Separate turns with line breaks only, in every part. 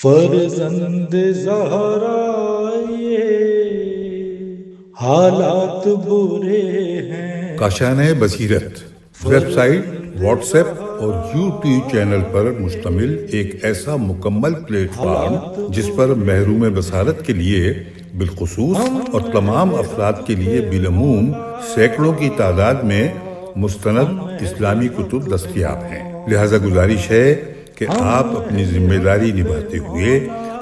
فرزند زہرا یہ حالات برے ہیں۔
کاشانۂ بصیرت ویب سائٹ، واٹس ایپ اور یوٹیوب چینل پر مشتمل ایک ایسا مکمل پلیٹ فارم جس پر محروم بصارت کے لیے بالخصوص اور تمام افراد کے لیے بالعموم سینکڑوں کی تعداد میں مستند اسلامی کتب دستیاب ہیں۔ لہذا گزارش ہے کہ آپ اپنی ذمہ داری نبھاتے ہوئے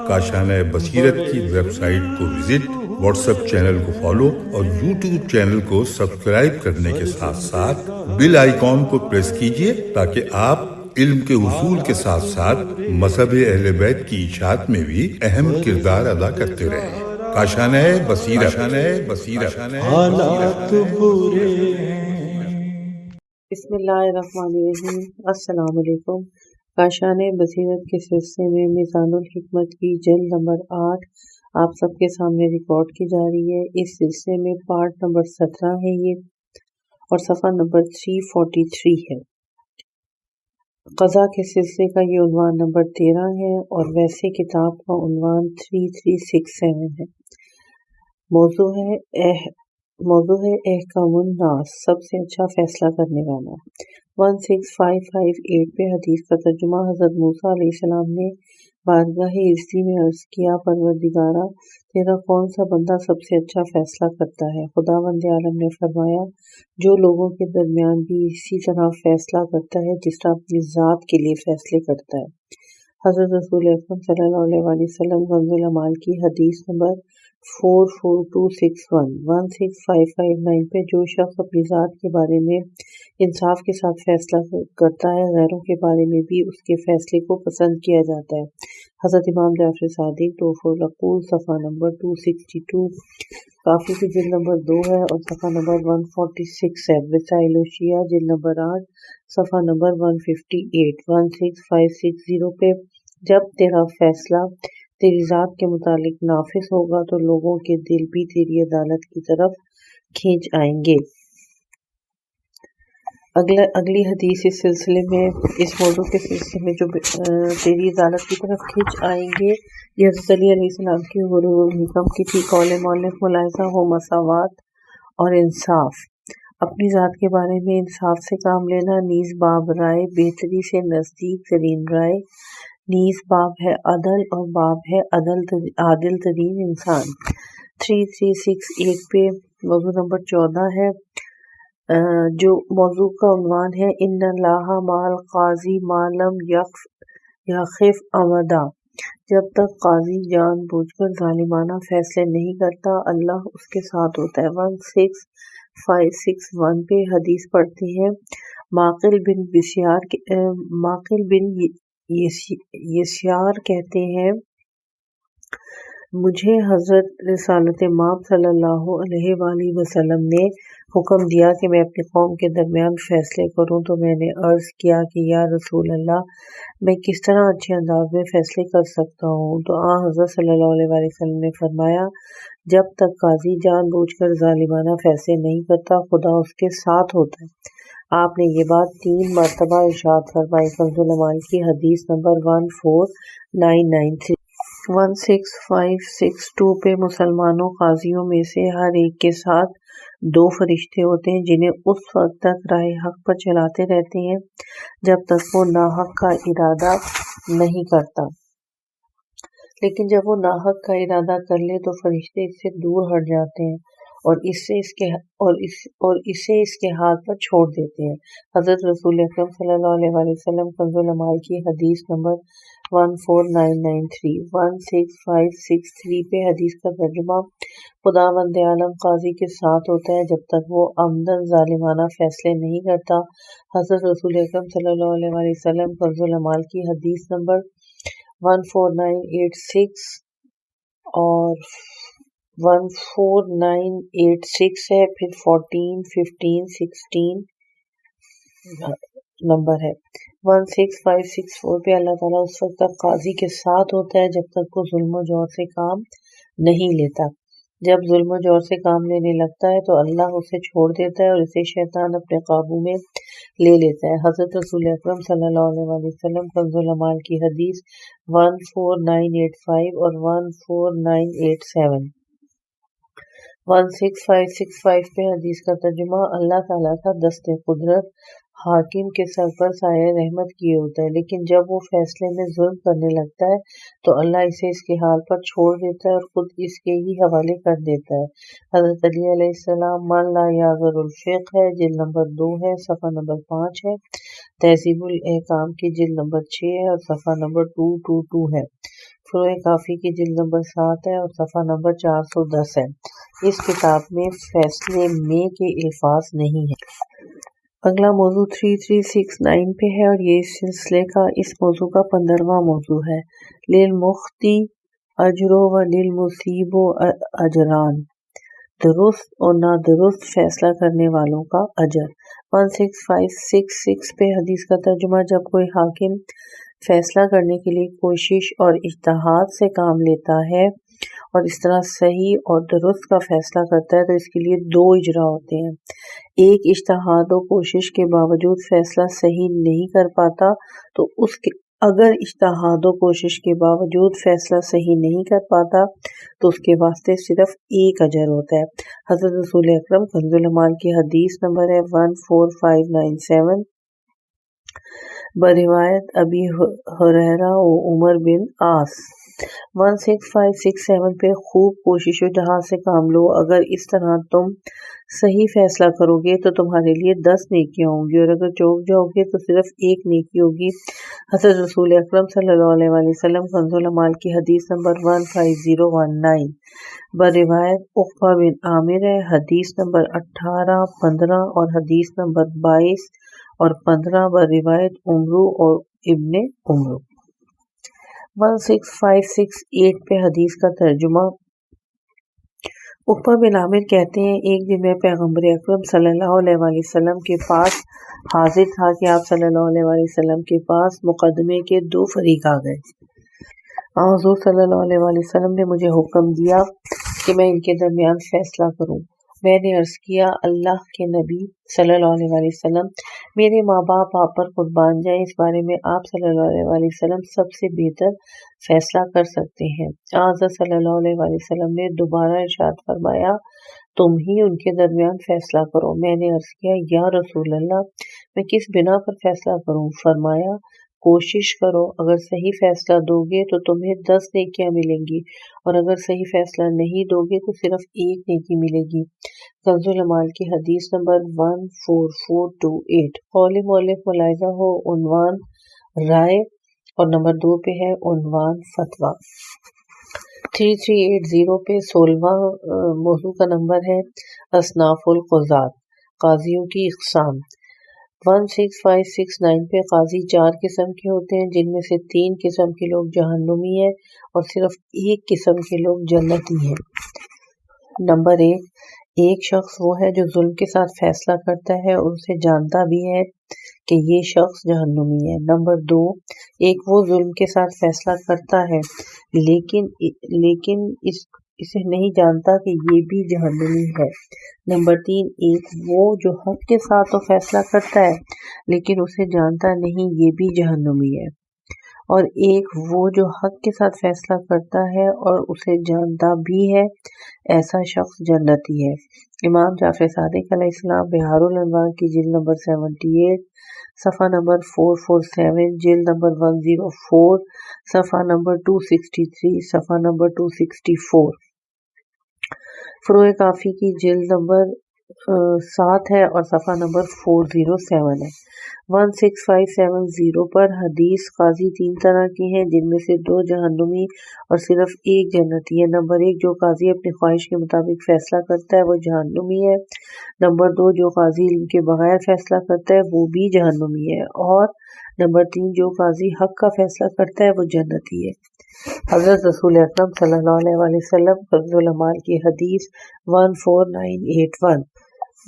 کاشانۂ بصیرت کی ویب سائٹ کو وزٹ، واٹس ایپ چینل کو فالو اور یوٹیوب چینل کو سبسکرائب کرنے کے ساتھ ساتھ بیل آئیکن کو پریس کیجیے تاکہ آپ علم کے حصول کے ساتھ ساتھ مذہب اہل بیت کی اشاعت میں بھی اہم کردار ادا کرتے رہیں۔ کاشانۂ بصیرت
حالات برے ہیں۔
بسم اللہ الرحمن الرحیم۔ السلام علیکم۔ کاشانۂ بصیرت کے سلسلے میں میزان الحکمت کی جلد نمبر 8 آپ سب کے سامنے ریکارڈ کی جا رہی ہے۔ اس سلسلے میں پارٹ نمبر 17 ہے یہ، اور صفحہ نمبر 343 ہے۔ قضا کے سلسلے کا یہ عنوان نمبر 13 ہے، اور ویسے کتاب کا عنوان 3367 ہے۔ موضوع ہے احکام الناس، سب سے اچھا فیصلہ کرنے والا۔ 16558 پہ حدیث کا ترجمہ۔ حضرت موسیٰ علیہ السلام نے بارگاہ عزتی میں عرض کیا، پروردگارا، تیرا کون سا بندہ سب سے اچھا فیصلہ کرتا ہے؟ خداوند عالم نے فرمایا، جو لوگوں کے درمیان بھی اسی طرح فیصلہ کرتا ہے جس طرح اپنی ذات کے لیے فیصلے کرتا ہے۔ حضرت رسول اکرم صلی اللہ علیہ وسلم کنز العمال کی حدیث نمبر 44261 16559 پہ جو شخص اپنی ذات کے بارے میں انصاف کے ساتھ فیصلہ کرتا ہے، غیروں کے بارے میں بھی اس کے فیصلے کو پسند کیا جاتا ہے۔ حضرت امام جعفر صادق تحفۃ العقول صفحہ نمبر 262، کافی کی جلد نمبر 2 ہے، اور صفحہ نمبر 146 ہے۔ وسائل الشیعہ جلد نمبر 8 صفحہ نمبر 158 16560 پہ جب تیرا فیصلہ تیری ذات کے متعلق نافذ ہوگا تو لوگوں کے دل بھی تیری عدالت کی طرف کھینچ آئیں گے۔ اگلی حدیث اس سلسلے میں، اس موضوع کے سلسلے میں جو تیری عدالت کی طرف کھینچ آئیں گے، یہ حضرت علی علیہ السلام کی غرور الحکم کی تھی۔ قول مؤلف ملاحظہ ہو مساوات اور انصاف، اپنی ذات کے بارے میں انصاف سے کام لینا نیز باب رائے، بہتری سے نزدیک ترین رائے نیز باب ہے عدل، اور باب ہے عادل ترین انسان۔ 3368 پہ موضوع نمبر 14 ہے، جو موضوع کا عنوان ہے ان اللہ مع القاضی ما لم یخف عمدا، جب تک قاضی جان بوجھ کر ظالمانہ فیصلے نہیں کرتا اللہ اس کے ساتھ ہوتا ہے۔ 16561 پہ حدیث پڑھتے ہیں۔ معقل بن یسار کہتے ہیں، مجھے حضرت رسالت مآب صلی اللہ علیہ وآلہ وسلم نے حکم دیا کہ میں اپنی قوم کے درمیان فیصلے کروں، تو میں نے عرض کیا کہ یا رسول اللہ، میں کس طرح اچھے انداز میں فیصلے کر سکتا ہوں؟ تو حضرت صلی اللہ علیہ وآلہ وسلم نے فرمایا، جب تک قاضی جان بوجھ کر ظالمانہ فیصلے نہیں کرتا خدا اس کے ساتھ ہوتا ہے۔ آپ نے یہ بات 3 مرتبہ ارشاد فرمائی۔ کنز العمال کی حدیث نمبر 14993۔ 16562 پہ مسلمانوں قاضیوں میں سے ہر ایک کے ساتھ 2 فرشتے ہوتے ہیں جنہیں اس وقت تک راہ حق پر چلاتے رہتے ہیں جب تک وہ ناحق کا ارادہ نہیں کرتا، لیکن جب وہ ناحق کا ارادہ کر لے تو فرشتے اس سے دور ہٹ جاتے ہیں اور اسے اس کے حال پر چھوڑ دیتے ہیں۔ حضرت رسول اکرم صلی اللہ علیہ وآلہ وسلم کنز العمال کی حدیث نمبر 14993۔ 16563 پہ حدیث کا ترجمہ۔ خداوند عالم قاضی کے ساتھ ہوتا ہے جب تک وہ عمدن ظالمانہ فیصلے نہیں کرتا۔ حضرت رسول اکرم صلی اللہ علیہ وآلہ وسلم کنز العمال کی حدیث نمبر 14986 اور 14986 ہے، پھر 14 15 16 نمبر ہے۔ 16564 پہ اللہ تعالیٰ اس وقت تک قاضی کے ساتھ ہوتا ہے جب تک وہ ظلم و جور سے کام نہیں لیتا۔ جب ظلم و جور سے کام لینے لگتا ہے تو اللہ اسے چھوڑ دیتا ہے اور اسے شیطان اپنے قابو میں لے لیتا ہے۔ حضرت رسول اکرم صلی اللہ علیہ وسلم کنز العمال کی حدیث 14985 اور 14987۔ 16565 پہ حدیث کا ترجمہ، اللہ تعالیٰ کا دست قدرت حاکم کے سر پر سایہ رحمت کیے ہوتا ہے، لیکن جب وہ فیصلے میں ظلم کرنے لگتا ہے تو اللہ اسے اس کے حال پر چھوڑ دیتا ہے اور خود اس کے ہی حوالے کر دیتا ہے۔ حضرت علی علیہ السلام من لا یعذر الفقہ ہے، جلد نمبر 2 ہے، صفحہ نمبر 5 ہے۔ تہذیب الاحکام کی جلد نمبر 6 ہے اور صفحہ نمبر 222 ہے۔ فروع کافی کی جلد نمبر 7 ہے اور صفحہ نمبر 410 ہے۔ اس کتاب میں فیصلے میں کے الفاظ نہیں ہیں۔ اگلا موضوع 3369 پہ ہے اور یہ اس سلسلے کا اس موضوع کا 15واں موضوع ہے۔ للمختی اجر و للمصیب اجران، درست اور نادرست فیصلہ کرنے والوں کا اجر۔ 16566 پہ حدیث کا ترجمہ، جب کوئی حاکم فیصلہ کرنے کے لیے کوشش اور اجتہاد سے کام لیتا ہے اور اس طرح صحیح اور درست کا فیصلہ کرتا ہے تو اس کے لیے 2 اجرا ہوتے ہیں۔ ایک، اجتہاد و کوشش کے باوجود فیصلہ صحیح نہیں کر پاتا تو اگر اجتہاد و کوشش کے باوجود فیصلہ صحیح نہیں کر پاتا تو اس کے واسطے صرف ایک اجر ہوتا ہے۔ حضرت رسول اکرم کنز العمال کی حدیث نمبر ہے 14597، بروایت ابی ہریرہ و عمر بن عاص۔ 16567 پہ خوب کوشش و جہاد سے کام لو، اگر اس طرح تم صحیح فیصلہ کرو گے تو تمہارے لیے 10 نیکیاں ہوں گی اور اگر چوک جاؤ گے تو صرف 1 نیکی ہوگی۔ حضرت رسول اکرم صلی اللہ علیہ وسلم کنز العمال کی حدیث نمبر 15019، بروایت عقبہ بن عامر ہے، حدیث نمبر 18، 15 اور حدیث نمبر 22 اور 15، بروایت عمرو اور ابن عمرو۔ 16568 پہ حدیث کا ترجمہ، عقبہ بن عامر کہتے ہیں ایک دن میں پیغمبر اکرم صلی اللہ علیہ وسلم کے پاس حاضر تھا کہ آپ صلی اللہ علیہ وسلم کے پاس مقدمے کے 2 فریق آ گئے۔ حضور صلی اللہ علیہ وسلم نے مجھے حکم دیا کہ میں ان کے درمیان فیصلہ کروں۔ میں نے عرض کیا، اللہ کے نبی صلی اللہ علیہ وسلم، میرے ماں باپ آپ پر قربان جائیں، اس بارے میں آپ صلی اللہ علیہ وسلم سب سے بہتر فیصلہ کر سکتے ہیں۔ حضرت صلی اللہ علیہ وسلم نے دوبارہ ارشاد فرمایا، تم ہی ان کے درمیان فیصلہ کرو۔ میں نے عرض کیا، یا رسول اللہ، میں کس بنا پر فیصلہ کروں؟ فرمایا، کوشش کرو، اگر صحیح فیصلہ دو گے تو تمہیں 10 نیکیاں ملیں گی اور اگر صحیح فیصلہ نہیں دو گے تو صرف 1 نیکی ملے گی۔ کنز العمال کی حدیث نمبر 14428۔ قول مؤلف ملاحظہ ہو، عنوان رائے اور نمبر 2 پہ ہے عنوان فتویٰ۔ 3380 پہ 16واں موضوع کا نمبر ہے اصناف القضات، قاضیوں کی اقسام۔ 16569 پہ قاضی 4 قسم کے ہوتے ہیں، جن میں سے 3 قسم کے لوگ جہنمی ہیں اور صرف 1 قسم کے لوگ جنتی ہیں۔ نمبر 1، ایک شخص وہ ہے جو ظلم کے ساتھ فیصلہ کرتا ہے اور اسے جانتا بھی ہے کہ یہ شخص جہنمی ہے۔ نمبر 2، ایک وہ ظلم کے ساتھ فیصلہ کرتا ہے لیکن اسے نہیں جانتا کہ یہ بھی جہنمی ہے۔ نمبر 3، ایک وہ جو حق کے ساتھ تو فیصلہ کرتا ہے لیکن اسے جانتا نہیں یہ بھی جہنمی ہے، اور ایک وہ جو حق کے ساتھ فیصلہ کرتا ہے اور اسے جانتا بھی ہے، ایسا شخص جنتی ہے۔ امام جعفر صادق علیہ السلام بہار الانوار کی جلد نمبر 78، صفحہ نمبر 447، جلد نمبر 104، صفحہ نمبر 263، صفحہ نمبر 264۔ فروع کافی کی جلد نمبر 7 ہے اور صفحہ نمبر 407 ہے۔ 16570 پر حدیث، قاضی 3 طرح کے ہیں، جن میں سے 2 جہنمی اور صرف 1 جنتی ہے۔ نمبر 1، جو قاضی اپنی خواہش کے مطابق فیصلہ کرتا ہے وہ جہنمی ہے۔ نمبر 2، جو قاضی علم کے بغیر فیصلہ کرتا ہے وہ بھی جہنمی ہے۔ اور نمبر 3، جو قاضی حق کا فیصلہ کرتا ہے وہ جنتی ہے۔ حضرت رسول اکرم صلی اللہ علیہ وسلم کنز العمال کی حدیث 14981۔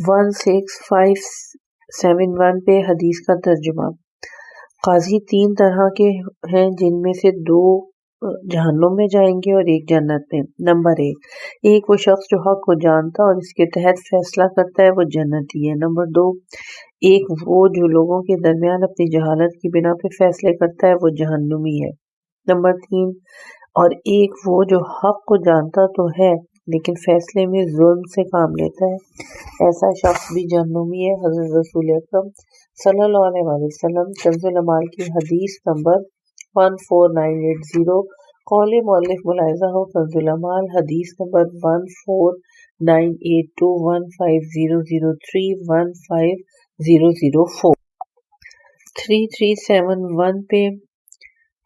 16571 پہ حدیث کا ترجمہ، قاضی 3 طرح کے ہیں، جن میں سے 2 جہنم میں جائیں گے اور 1 جنت میں۔ نمبر 1، ایک وہ شخص جو حق کو جانتا اور اس کے تحت فیصلہ کرتا ہے وہ جنتی ہے۔ نمبر 2، ایک وہ جو لوگوں کے درمیان اپنی جہالت کی بنا پہ فیصلے کرتا ہے وہ جہنمی ہے۔ نمبر 3، اور ایک وہ جو حق کو جانتا تو ہے لیکن فیصلے میں ظلم سے کام لیتا ہے، ایسا شخص بھی جہنمی ہے۔ حضرت رسول اکرم صلی اللہ علیہ وسلم کنز العمال کی حدیث نمبر 14980، قول مؤلف ملاحظہ ہو کنز العمال حدیث نمبر 14982، 15003، 15004، 3371 پہ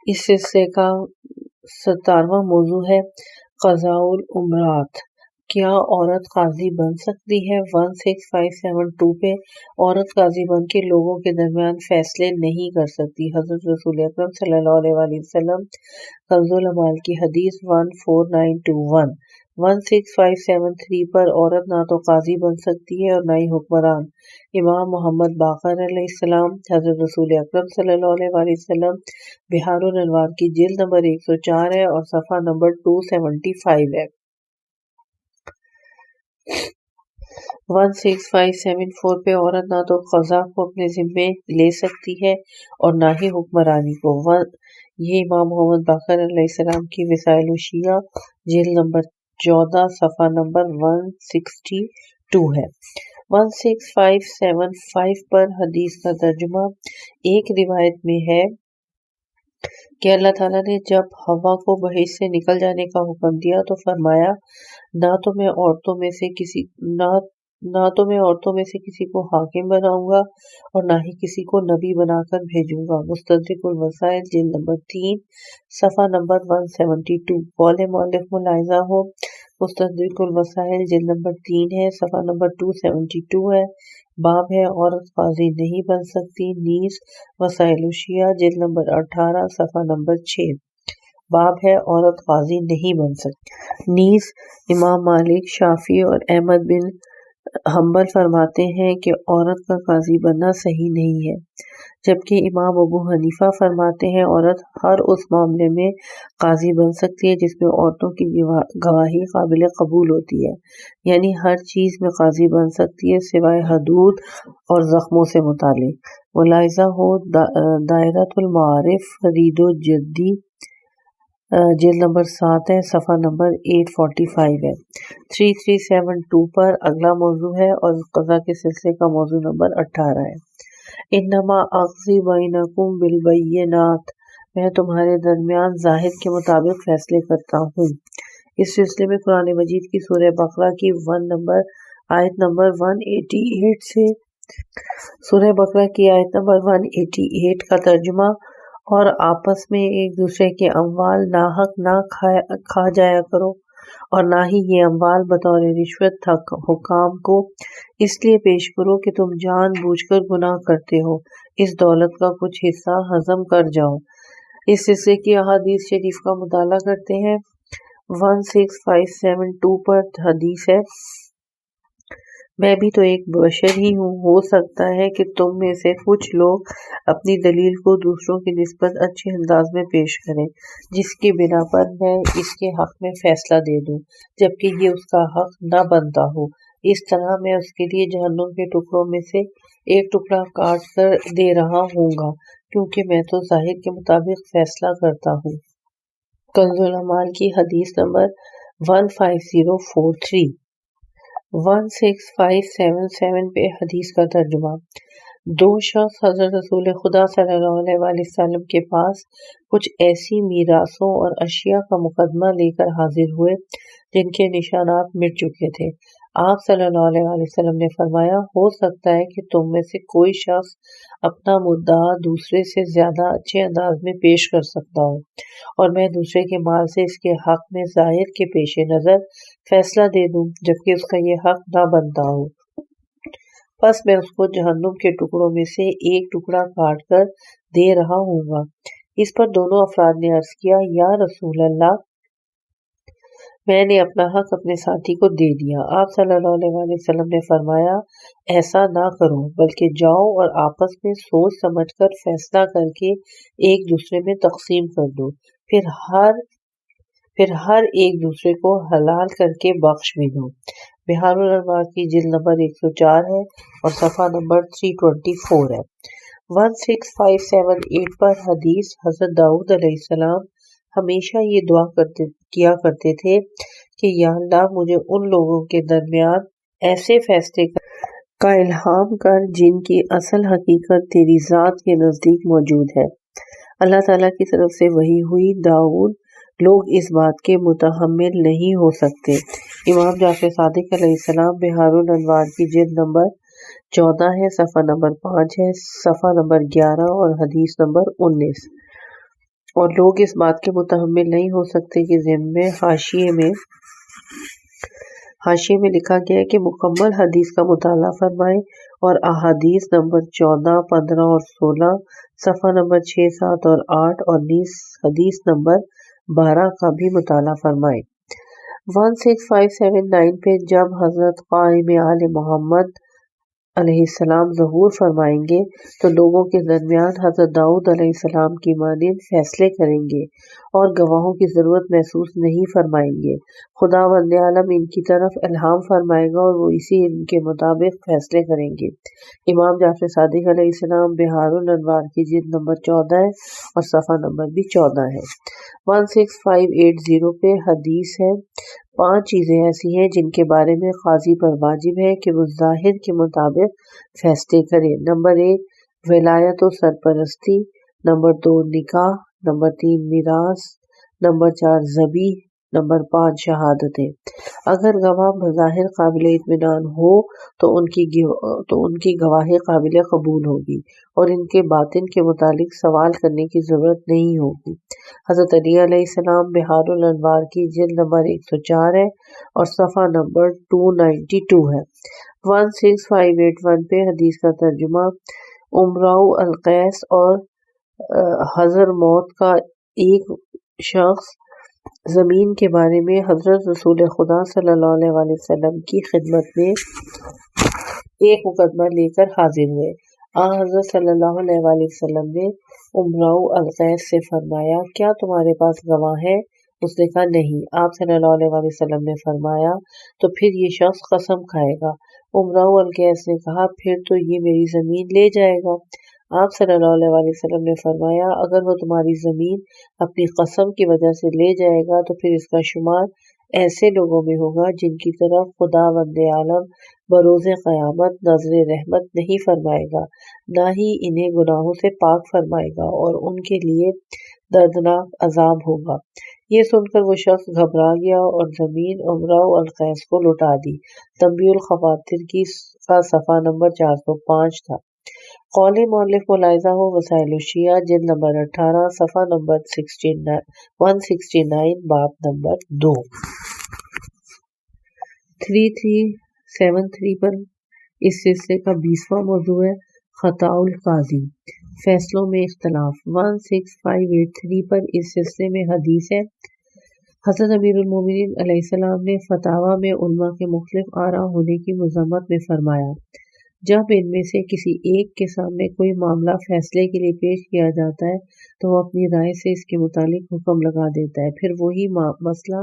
اس سلسلے کا 17واں موضوع ہے قضاء الامرات، کیا عورت قاضی بن سکتی ہے؟ 16572 پہ عورت قاضی بن کے لوگوں کے درمیان فیصلے نہیں کر سکتی۔ حضرت رسول اکرم صلی اللہ علیہ وسلم کنز العمال کی حدیث 14921، 16573 پر عورت نہ تو قاضی بن سکتی ہے اور نہ ہی حکمران۔ امام محمد باقر علیہ السلام حضرت رسول اکرم صلی اللہ علیہ وسلم بحار الانوار کی جلد نمبر 104 ہے اور صفحہ نمبر 275 ہے۔ 16574 پہ عورت نہ تو قضا کو اپنے ذمے لے سکتی ہے اور نہ ہی حکمرانی کو۔ یہ امام محمد باقر علیہ السلام کی وسائل الشیعہ جلد نمبر 14 صفحہ نمبر 162 ہے۔ 16575 پر حدیث کا ترجمہ، ایک روایت میں ہے کہ اللہ تعالیٰ نے جب حوا کو بہشت سے نکل جانے کا حکم دیا تو فرمایا نہ تو میں عورتوں میں سے کسی کو حاکم بناؤں گا اور نہ ہی کسی کو نبی بنا کر بھیجوں گا۔ مستدرک الوسائل جلد نمبر 3 صفحہ نمبر 172، قول مؤلف ملاحظہ ہو مستدرک الوسائل جلد نمبر 3 ہے، صفحہ نمبر 272 ہے۔ باب ہے عورت قاضی نہیں بن سکتی، نیز وسائل الشیعہ جلد نمبر 18 صفحہ نمبر 6۔ باب ہے عورت قاضی نہیں بن سکتی، نیز امام مالک، شافعی اور احمد بن حنبل فرماتے ہیں کہ عورت کا قاضی بننا صحیح نہیں ہے، جبکہ امام ابو حنیفہ فرماتے ہیں عورت ہر اس معاملے میں قاضی بن سکتی ہے جس میں عورتوں کی گواہی قابل قبول ہوتی ہے، یعنی ہر چیز میں قاضی بن سکتی ہے سوائے حدود اور زخموں سے متعلق۔ ملاحظہ ہو دائرۃ المعارف فرید و جدی جلد نمبر 7 ہے، صفحہ نمبر 845 ہے۔ 3372 پر اگلا موضوع ہے اور قضا کے سلسلے کا موضوع نمبر 18 ہے۔ انما اقضی بینکم بالبینات، میں تمہارے درمیان ظاہر کے مطابق فیصلے کرتا ہوں۔ اس سلسلے میں قرآن مجید کی سورہ بقرہ کی آیت نمبر 188 سے سورہ بقرہ کی آیت نمبر 188 کا ترجمہ، اور آپس میں ایک دوسرے کے اموال ناحق نہ کھا جایا کرو، اور نہ ہی یہ اموال بطور رشوت حکام کو اس لیے پیش کرو کہ تم جان بوجھ کر گناہ کرتے ہو، اس دولت کا کچھ حصہ ہضم کر جاؤ۔ اس سلسلے کی احادیث شریف کا مطالعہ کرتے ہیں۔ 16572 پر حدیث ہے، میں بھی تو ایک بشر ہی ہوں، ہو سکتا ہے کہ تم میں سے کچھ لوگ اپنی دلیل کو دوسروں کی نسبت اچھے انداز میں پیش کریں جس کی بنا پر میں اس کے حق میں فیصلہ دے دوں جبکہ یہ اس کا حق نہ بنتا ہو، اس طرح میں اس کے لیے جہنم کے ٹکڑوں میں سے ایک ٹکڑا کاٹ کر دے رہا ہوں گا، کیونکہ میں تو ظاہر کے مطابق فیصلہ کرتا ہوں۔ کنز العمال کی حدیث نمبر 15043، 16577 پہ حدیث کا ترجمہ، دو شخص حضرت رسول خدا صلی اللہ علیہ وسلم کے پاس کچھ ایسی میراثوں اور اشیاء کا مقدمہ لے کر حاضر ہوئے جن کے نشانات مٹ چکے تھے۔ آپ صلی اللہ علیہ وسلم نے فرمایا، ہو سکتا ہے کہ تم میں سے کوئی شخص اپنا مدعا دوسرے سے زیادہ اچھے انداز میں پیش کر سکتا ہو اور میں دوسرے کے مال سے اس کے حق میں ظاہر کے پیش نظر فیصلہ دے دوں جبکہ اس کا یہ حق نہ بنتا ہو، پس میں اس کو جہنم کے ٹکڑوں میں سے ایک ٹکڑا کاٹ کر دے رہا ہوں گا۔ اس پر دونوں افراد نے عرض کیا، یا رسول اللہ، میں نے اپنا حق اپنے ساتھی کو دے دیا۔ آپ صلی اللہ علیہ وسلم نے فرمایا، ایسا نہ کرو بلکہ جاؤ اور آپس میں سوچ سمجھ کر فیصلہ کر کے ایک دوسرے میں تقسیم کر دو، پھر ہر ایک دوسرے کو حلال کر کے بخش بھی دو۔ بحار الانوار کی جلد نمبر 104 ہے اور صفحہ نمبر 324 ہے۔ 16578 پر حدیث، حضرت داؤد علیہ السلام ہمیشہ یہ دعا کیا کرتے تھے کہ یا اللہ مجھے ان لوگوں کے درمیان ایسے فیصلے کا الہام کر جن کی اصل حقیقت تیری ذات کے نزدیک موجود ہے۔ اللہ تعالیٰ کی طرف سے وحی ہوئی داؤد لوگ اس بات کے متحمل نہیں ہو سکتے۔ امام جعفر صادق علیہ السلام بحار الانوار کی جلد نمبر 14 ہے، صفحہ نمبر 5 ہے، صفحہ نمبر 11 اور حدیث نمبر 19۔ اور لوگ اس بات کے متحمل نہیں ہو سکتے کہ ضمن حاشیے میں لکھا گیا ہے کہ مکمل حدیث کا مطالعہ فرمائیں اور احادیث نمبر 14، 15 اور 16، صفحہ نمبر 6، 7 اور 8 اور حدیث نمبر 12 کا بھی مطالعہ فرمائیں۔ 16579 پہ جب حضرت قائم آل محمد علیہ السلام ظہور فرمائیں گے تو لوگوں کے درمیان حضرت داؤد علیہ السلام کی مانند فیصلے کریں گے اور گواہوں کی ضرورت محسوس نہیں فرمائیں گے۔ خداوند عالم ان کی طرف الہام فرمائے گا اور وہ اسی علم کے مطابق فیصلے کریں گے۔ امام جعفر صادق علیہ السلام بحار الانوار کی جلد نمبر 14 ہے اور صفحہ نمبر بھی 14 ہے۔ 16580 پہ حدیث ہے، 5 چیزیں ایسی ہیں جن کے بارے میں قاضی پر واجب ہے کہ وہ ظاہر کے مطابق فیصلے کرے۔ نمبر 1 ولایت و سرپرستی، نمبر 2 نکاح، نمبر 3 میراث، نمبر 4 ذبیح، نمبر 5 شہادتیں۔ اگر گواہ بظاہر قابل اطمینان ہو تو ان کی گواہی قابل قبول ہوگی اور ان کے باطن کے متعلق سوال کرنے کی ضرورت نہیں ہوگی۔ حضرت علی علیہ السلام بحار الانوار کی جلد نمبر 104 ہے اور صفحہ نمبر 292 ہے۔ 16581 پہ حدیث کا ترجمہ، امراء القیس اور حضر موت کا ایک شخص زمین کے بارے میں حضرت رسول خدا صلی اللہ علیہ وسلم کی خدمت میں ایک مقدمہ لے کر حاضر ہوئے۔ حضرت صلی اللہ علیہ وسلم نے امراء القیس سے فرمایا، کیا تمہارے پاس گواہ ہے؟ اس نے کہا نہیں۔ آپ صلی اللہ علیہ وسلم نے فرمایا تو پھر یہ شخص قسم کھائے گا۔ امراء القیس نے کہا پھر تو یہ میری زمین لے جائے گا۔ آپ صلی اللہ علیہ وسلم نے فرمایا اگر وہ تمہاری زمین اپنی قسم کی وجہ سے لے جائے گا تو پھر اس کا شمار ایسے لوگوں میں ہوگا جن کی طرف خداوند عالم بروز قیامت نظر رحمت نہیں فرمائے گا، نہ ہی انہیں گناہوں سے پاک فرمائے گا اور ان کے لیے دردناک عذاب ہوگا۔ یہ سن کر وہ شخص گھبرا گیا اور زمین امراء القیس کو لوٹا دی۔ تنبیہ الخواطر کا صفحہ نمبر 405 تھا۔ قول مؤلف ملاحظہ ہو وسائل الشیعہ جلد نمبر 18 صفحہ نمبر 169 باب نمبر 2۔ 3373 پر اس سلسلے کا 20واں موضوع ہے خطا القاضی، فیصلوں میں اختلاف۔ 16583 پر اس سلسلے میں حدیث ہے، حضرت امیر المومنین علیہ السلام نے فتاویٰ میں علماء کے مختلف آراء ہونے کی مذمت میں فرمایا، جب ان میں سے کسی ایک کے سامنے کوئی معاملہ فیصلے کے لیے پیش کیا جاتا ہے تو وہ اپنی رائے سے اس کے متعلق حکم لگا دیتا ہے، پھر وہی مسئلہ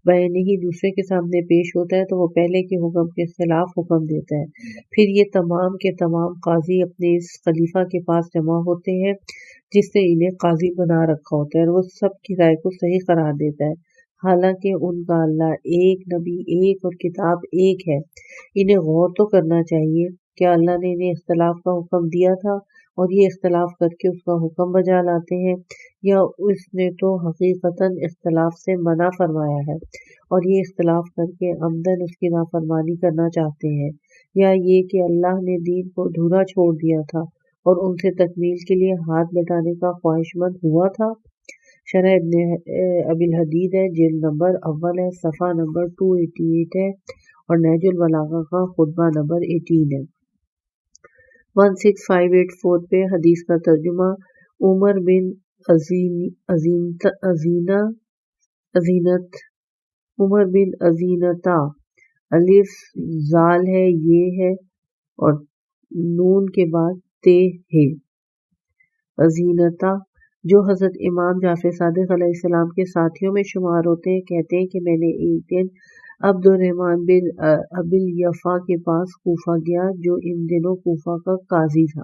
بعینہ ہی دوسرے کے سامنے پیش ہوتا ہے تو وہ پہلے کے حکم کے خلاف حکم دیتا ہے، پھر یہ تمام کے تمام قاضی اپنے اس خلیفہ کے پاس جمع ہوتے ہیں جس نے انہیں قاضی بنا رکھا ہوتا ہے اور وہ سب کی رائے کو صحیح قرار دیتا ہے، حالانکہ ان کا اللہ ایک، نبی ایک اور کتاب ایک ہے۔ انہیں غور تو کرنا چاہیے، کیا اللہ نے انہیں اختلاف کا حکم دیا تھا اور یہ اختلاف کر کے اس کا حکم بجا لاتے ہیں، یا اس نے تو حقیقتاً اختلاف سے منع فرمایا ہے اور یہ اختلاف کر کے عمدن اس کی نافرمانی کرنا چاہتے ہیں، یا یہ کہ اللہ نے دین کو ادھورا چھوڑ دیا تھا اور ان سے تکمیل کے لیے ہاتھ بٹانے کا خواہش مند ہوا تھا۔ شرح ابن ابی الحدید ہے، جلد نمبر اول ہے، صفحہ نمبر 288 ہے اور نہج البلاغہ کا خطبہ نمبر 18 ہے۔ 16584 پہ حدیث کا ترجمہ، عمر بن ازینتا، الف زال ہے، یہ ہے اور نون کے بعد تے ہے، ازینتا، جو حضرت امام جعفر صادق علیہ السلام کے ساتھیوں میں شمار ہوتے ہیں، کہتے ہیں کہ میں نے ایک دن عبد الرحمن بن ابی الیفا کے پاس کوفہ گیا جو ان دنوں کوفہ کا قاضی تھا۔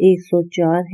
104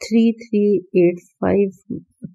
3385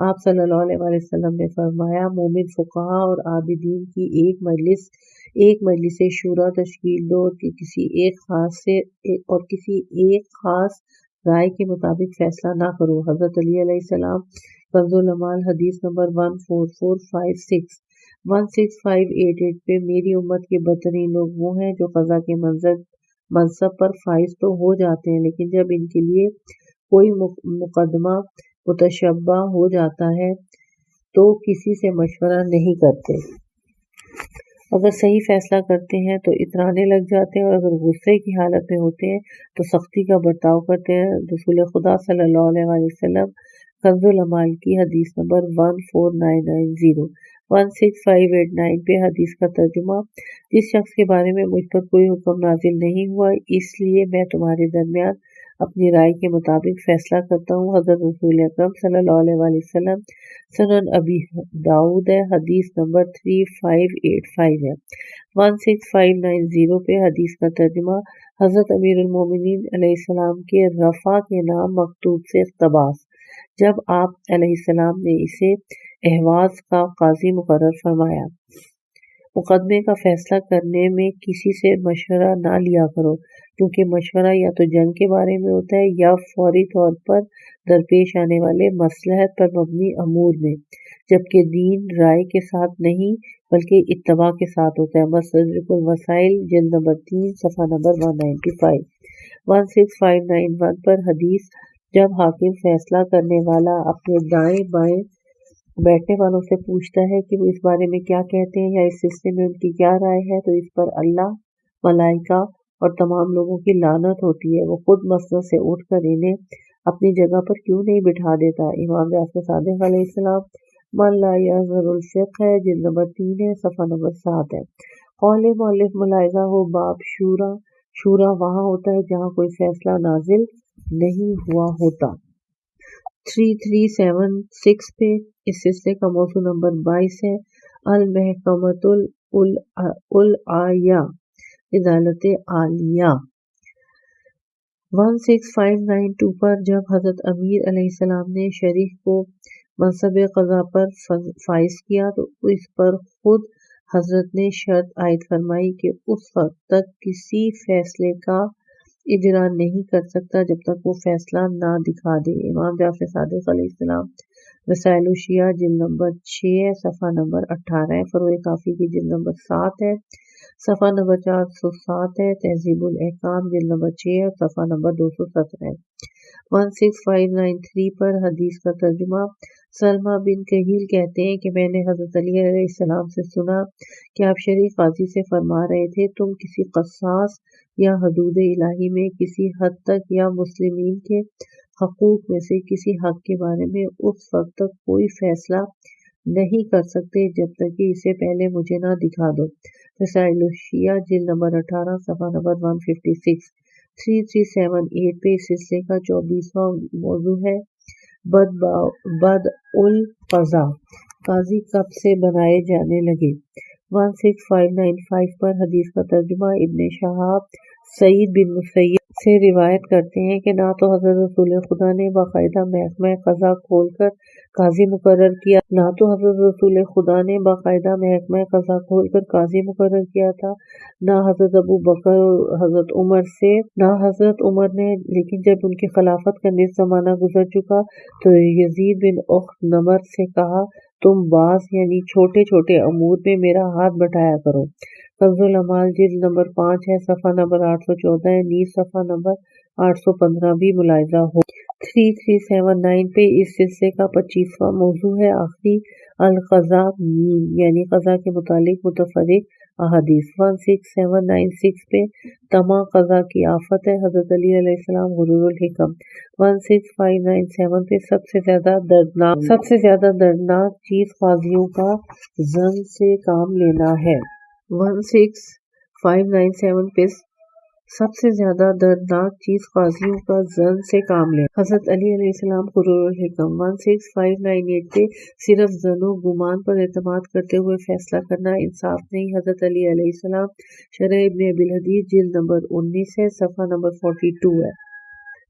آپ صلی اللہ علیہ وسلم نے فرمایا مومن فقہا اور عابدین کی ایک مجلس شورا تشکیل دو اور کسی ایک خاص رائے کے مطابق فیصلہ نہ کرو۔ حضرت علی علیہ السلام، کنز العمال، حدیث نمبر 14456 16588 پہ میری امت کے بدترین لوگ وہ ہیں جو قضا کے منصب پر فائز تو ہو جاتے ہیں لیکن جب ان کے لیے کوئی مقدمہ متشبہ ہو جاتا ہے تو کسی سے مشورہ نہیں کرتے، اگر صحیح فیصلہ کرتے ہیں تو اترانے لگ جاتے ہیں اور اگر غصے کی حالت میں ہوتے ہیں تو سختی کا برتاؤ کرتے ہیں۔ رسول خدا صلی اللہ علیہ وسلم، کنز العمال کی حدیث نمبر 14990 16589 پہ حدیث کا ترجمہ، جس شخص کے بارے میں مجھ پر کوئی حکم نازل نہیں ہوا اس لیے میں تمہارے درمیان اپنی رائے کے مطابق فیصلہ کرتا ہوں۔ حضرت رسول اکرم صلی اللہ علیہ وسلم، سنن ابی داؤد ہے، حدیث نمبر 3585 ہے۔ 16590 پہ حدیث کا ترجمہ، حضرت امیر المومنین علیہ السلام کے رفع کے نام مکتوب سے اقتباس، جب آپ علیہ السلام نے اسے احواز کا قاضی مقرر فرمایا۔ مقدمے کا فیصلہ کرنے میں کسی سے مشورہ نہ لیا کرو کیونکہ مشورہ یا تو جنگ کے بارے میں ہوتا ہے یا فوری طور پر درپیش آنے والے مصلحت پر مبنی امور میں، جبکہ دین رائے کے ساتھ نہیں بلکہ اتباع کے ساتھ ہوتا ہے۔ مستدرک الوسائل، جلد نمبر 3 صفحہ نمبر 195 16591 پر حدیث، جب حاکم فیصلہ کرنے والا اپنے دائیں بائیں بیٹھنے والوں سے پوچھتا ہے کہ وہ اس بارے میں کیا کہتے ہیں یا اس سلسلے میں ان کی کیا رائے ہے تو اس پر اللہ، ملائکہ اور تمام لوگوں کی لعنت ہوتی ہے، وہ خود مسجد سے اٹھ کر انہیں اپنی جگہ پر کیوں نہیں بٹھا دیتا۔ امام جعفر صادق علیہ السلام، من لا یظہر الفقہ ہے، جلد نمبر 3 ہے، صفحہ نمبر 7 ہے۔ قول مؤلف ملاحظہ ہو، باب شورا وہاں ہوتا ہے جہاں کوئی فیصلہ نازل نہیں ہوا ہوتا۔ 3376 پہ اس سلسلے کا موضوع نمبر 22 ہے، المحکمۃ العلیہ، عدالت عالیہ۔ 16592 پر جب حضرت امیر علیہ السلام نے شریف کو منصب قضا پر فائز کیا تو اس پر خود حضرت نے شرط عائد فرمائی کہ اس وقت تک کسی فیصلے کا اجرا نہیں کر سکتا جب تک وہ فیصلہ نہ دکھا دے۔ امام جعفر صادق علیہ السلام، رسائل الشیعہ، جلد نمبر 6 ہے، صفحہ نمبر 18 ہے، فروع کافی کی جلد نمبر 7 ہے، صفحہ نمبر 407 ہے، تہذیب الاحکام، جلد نمبر 6 ہے، صفحہ نمبر 217 ہے۔ 16593 پر حدیث کا ترجمہ، سلمہ بن کہیل کہتے ہیں کہ میں نے حضرت علی علیہ السلام سے سنا کہ آپ شریف قاضی سے فرما رہے تھے، تم کسی قصاص یا حدود الہی میں کسی حد تک یا مسلمین کے حقوق میں سے کسی حق کے بارے میں اس وقت تک کوئی فیصلہ نہیں کر سکتے جب تک کہ اسے پہلے مجھے نہ دکھا دو۔ رسائل الشیعہ، جلد نمبر 18، صفحہ نمبر 156۔ 3378 پہ اس سلسلے کا 24واں موضوع ہے، بدء القضاء، قاضی کب سے بنائے جانے لگے۔ 16595 پر حدیث کا ترجمہ، ابن شہاب سعید بن مسیب سے روایت کرتے ہیں کہ نہ تو حضرت رسول خدا نے باقاعدہ محکمہ قضا کھول کر قاضی مقرر کیا، نہ تو حضرت رسول خدا نے باقاعدہ محکمہ قضا کھول کر قاضی مقرر کیا تھا، نہ حضرت ابو بکر اور حضرت عمر نے، لیکن جب ان کی خلافت کا نصف زمانہ گزر چکا تو یزید بن اخت نمر سے کہا، تم بعض یعنی چھوٹے چھوٹے امور میں میرا ہاتھ بٹایا کرو۔ کنز العمال، جلد نمبر 5 ہے، صفحہ نمبر 814 ہے، نیز صفحہ نمبر 815 بھی ملاحظہ ہو۔ 3379 پہ اس سلسلے کا 25واں موضوع ہے، آخری، القضاء یعنی قضا کے متعلق متفرق احادیث۔ 16796 پہ طمع قضا کی آفت ہے، حضرت علی علیہ السلام، غرور الحکم۔ 16597 پہ سب سے زیادہ دردناک چیز قاضیوں کا ظن سے کام لینا ہے۔ 16597 پہ سب سے زیادہ دردناک چیز قاضیوں کا ظن سے کام لینا، حضرت علی علیہ السلام، غرور الحکم۔ 16598 پہ صرف ظن و گمان پر اعتماد کرتے ہوئے فیصلہ کرنا انصاف نہیں، حضرت علی علیہ السلام، شرح ابن ابی الحدیث، جلد نمبر 19 ہے، صفحہ نمبر 42 ہے۔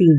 3।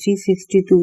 362